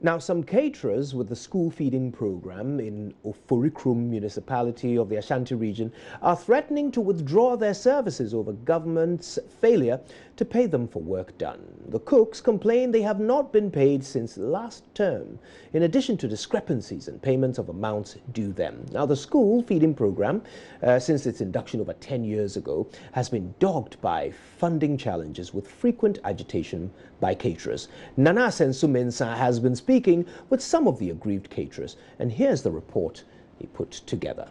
Now, some caterers with the school feeding program in Oforikrum municipality of the Ashanti region are threatening to withdraw their services over government's failure to pay them for work done. The cooks complain they have not been paid since last term, in addition to discrepancies in payments of amounts due them. Now, the school feeding program, since its induction over 10 years ago, has been dogged by funding challenges with frequent agitation by caterers. Nana Sensu Mensah has been speaking with some of the aggrieved caterers, and here's the report he put together.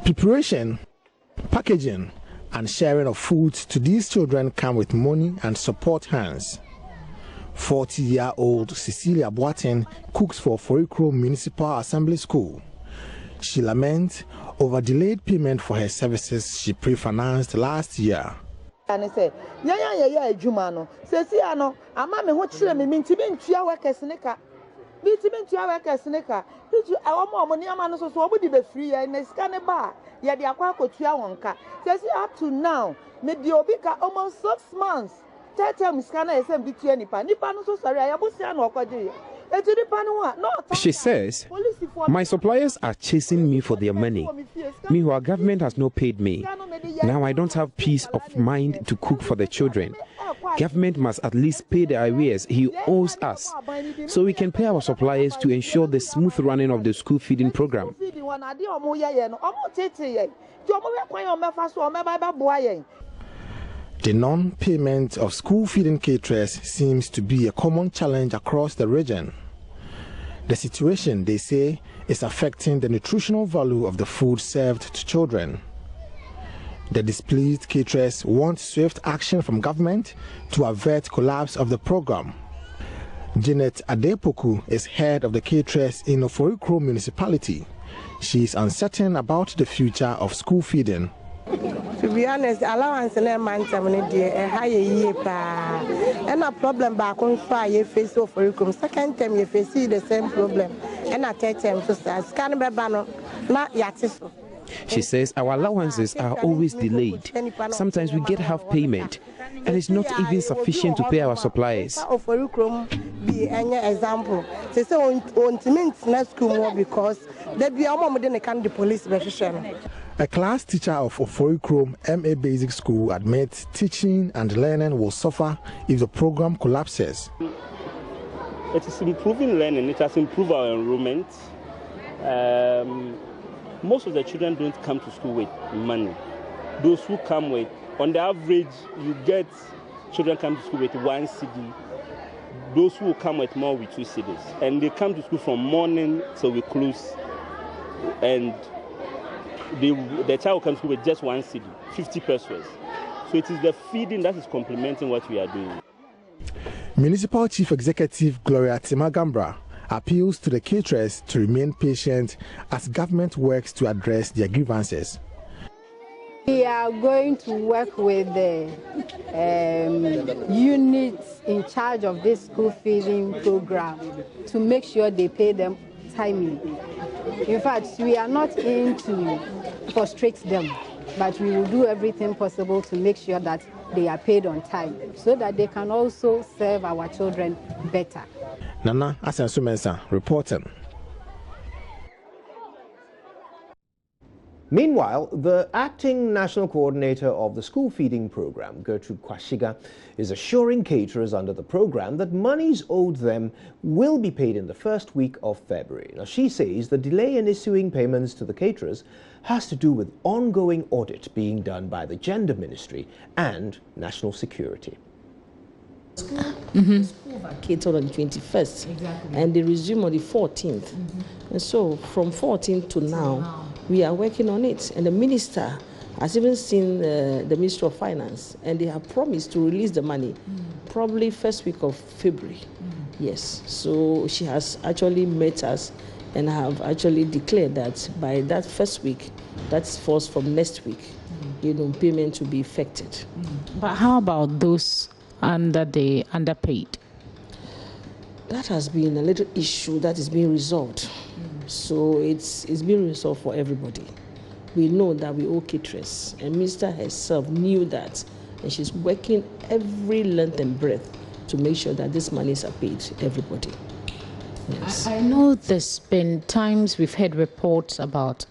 Preparation, packaging, and sharing of food to these children come with money and support hands. 40-year-old Cecilia Boateng cooks for Oforikrum Municipal Assembly School. She laments over delayed payment for her services she pre-financed last year. And I say, yeah, Jumano. Says, no, I'm a what should I mean to be 2 hours sneaker. Be to be 2 hours sneaker. Our mom and Yaman so would be free and a scanner bar. Yet the aqua 2 hours. Says, up to now, made the Obika almost 6 months. She says, my suppliers are chasing me for their money. Meanwhile, government has not paid me. Now I don't have peace of mind to cook for the children. Government must at least pay the arrears he owes us, so we can pay our suppliers to ensure the smooth running of the school feeding program. The non-payment of school feeding caterers seems to be a common challenge across the region. The situation, they say, is affecting the nutritional value of the food served to children. The displeased caterers want swift action from government to avert collapse of the program. Janet Adepoku is head of the caterers in Oforikrum municipality. She is uncertain about the future of school feeding. To be honest, allowance and a man a higher year and a problem back on fire you face Oforikrum. Second time you face the same problem, and a third time to start. Not yet. She says our allowances are always delayed. Sometimes we get half payment, and it's not even sufficient to pay our suppliers. Be an example. They say on next school because there be a moment in the police version. A class teacher of Oforikrum MA Basic School admits teaching and learning will suffer if the program collapses. It is improving learning. It has improved our enrollment. Most of the children don't come to school with money. Those who come with, on the average, you get children come to school with 1 CD. Those who come with more with 2 CDs. And they come to school from morning till we close. And the child comes to school with just 1 CD, 50 pesos. So it is the feeding that is complementing what we are doing. Municipal Chief Executive Gloria Timagambra appeals to the caterers to remain patient as government works to address their grievances. We are going to work with the units in charge of this school feeding program to make sure they pay them timely. In fact, we are not in to frustrate them, but we will do everything possible to make sure that they are paid on time so that they can also serve our children better. Nana Sensu Mensah reporting. Meanwhile, the acting national coordinator of the school feeding program, Gertrude Kwashiga, is assuring caterers under the program that monies owed them will be paid in the first week of February. Now, she says the delay in issuing payments to the caterers has to do with ongoing audit being done by the Gender Ministry and National Security. School vacated on the 21st, and they resume on the 14th. And so from 14th to now, we are working on it. And the minister has even seen the Ministry of Finance, and they have promised to release the money probably first week of February. Yes, so she has actually met us and have actually declared that by that first week, that's falls from next week, payment will be effected. But how about those underpaid? That has been a little issue that is being resolved. So it's being resolved for everybody. we know that we owe caterers, and Minister herself knew that, and she's working every length and breadth to make sure that these monies are paid to everybody. Yes. I know there's been times we've heard reports about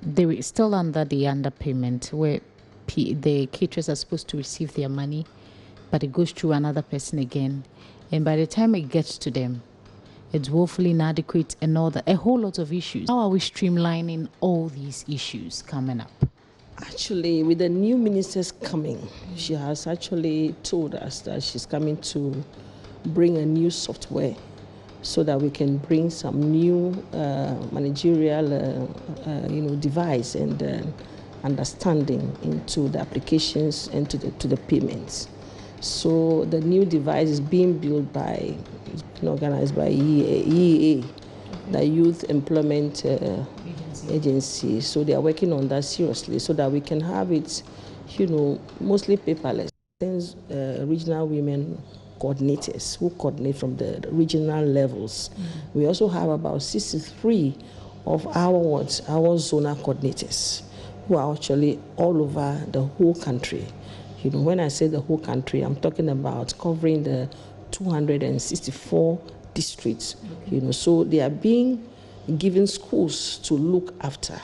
they were still under the underpayment, where the caterers are supposed to receive their money, but it goes through another person again, and by the time it gets to them, it's woefully inadequate and a whole lot of issues. How are we streamlining all these issues coming up? Actually, with the new ministers coming, she has actually told us that she's coming to bring a new software so that we can bring some new managerial device and understanding into the applications and to the payments. So the new device is being built by, it's been organized by EEA, the Youth Employment Agency. So they are working on that seriously so that we can have it, mostly paperless. Regional women coordinators who coordinate from the regional levels. We also have about 63 of our zonal coordinators who are actually all over the whole country. When I say the whole country, I'm talking about covering the 264 districts. So they are being given schools to look after.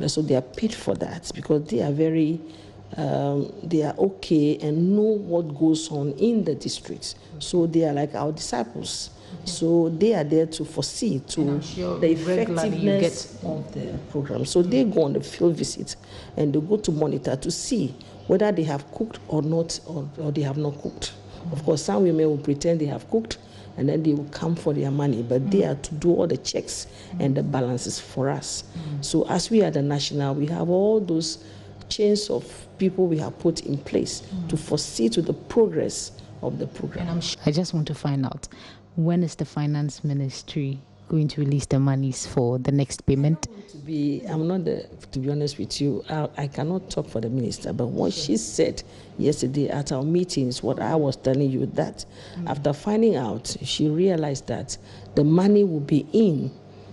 So they are paid for that because they are they are okay and know what goes on in the districts. So they are like our disciples. So they are there to foresee the effectiveness of the program. So they go on the field visit and they go to monitor to see whether they have cooked or not, or they have not cooked. Of course, some women will pretend they have cooked and then they will come for their money, but they are to do all the checks and the balances for us. So as we are the national, we have all those chains of people we have put in place to foresee to the progress of the program. And I just want to find out, when is the finance ministry going to release the monies for the next payment? To be honest with you, I cannot talk for the minister, but what she said yesterday at our meetings, what I was telling you, that after finding out, she realized that the money will be in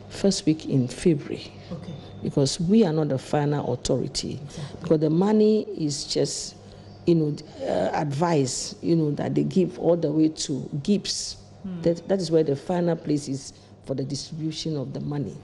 first week in February. Okay. Because we are not the final authority. Exactly. Because the money is just, advice, that they give all the way to GIPS. That is where the final place is for the distribution of the money.